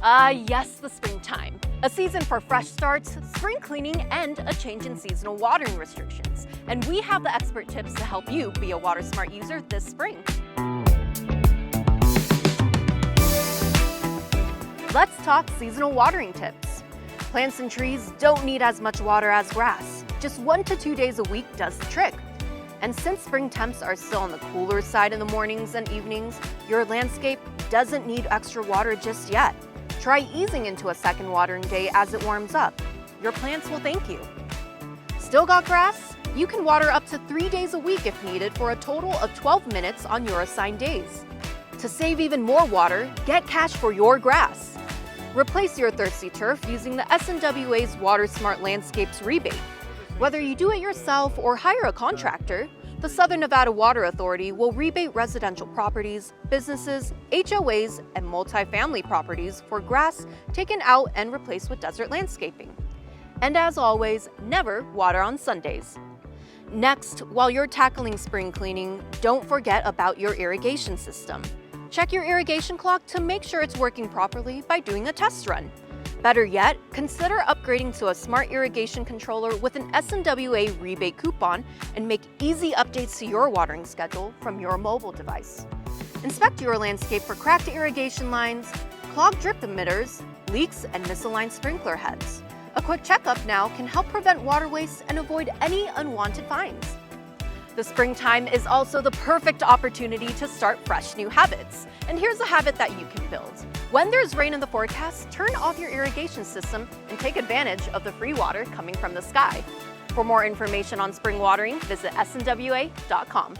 Yes, the springtime. A season for fresh starts, spring cleaning, and a change in seasonal watering restrictions. And we have the expert tips to help you be a water smart user this spring. Let's talk seasonal watering tips. Plants and trees don't need as much water as grass. Just 1 to 2 days a week does the trick. And since spring temps are still on the cooler side in the mornings and evenings, your landscape doesn't need extra water just yet. Try easing into a second watering day as it warms up. Your plants will thank you. Still got grass? You can water up to 3 days a week if needed for a total of 12 minutes on your assigned days. To save even more water, get cash for your grass. Replace your thirsty turf using the SNWA's Water Smart Landscapes rebate. Whether you do it yourself or hire a contractor, the Southern Nevada Water Authority will rebate residential properties, businesses, HOAs, and multifamily properties for grass taken out and replaced with desert landscaping. And as always, never water on Sundays. Next, while you're tackling spring cleaning, don't forget about your irrigation system. Check your irrigation clock to make sure it's working properly by doing a test run. Better yet, consider upgrading to a smart irrigation controller with an SNWA rebate coupon and make easy updates to your watering schedule from your mobile device. Inspect your landscape for cracked irrigation lines, clogged drip emitters, leaks, and misaligned sprinkler heads. A quick checkup now can help prevent water waste and avoid any unwanted finds. The springtime is also the perfect opportunity to start fresh new habits. And here's a habit that you can build. When there's rain in the forecast, turn off your irrigation system and take advantage of the free water coming from the sky. For more information on spring watering, visit snwa.com.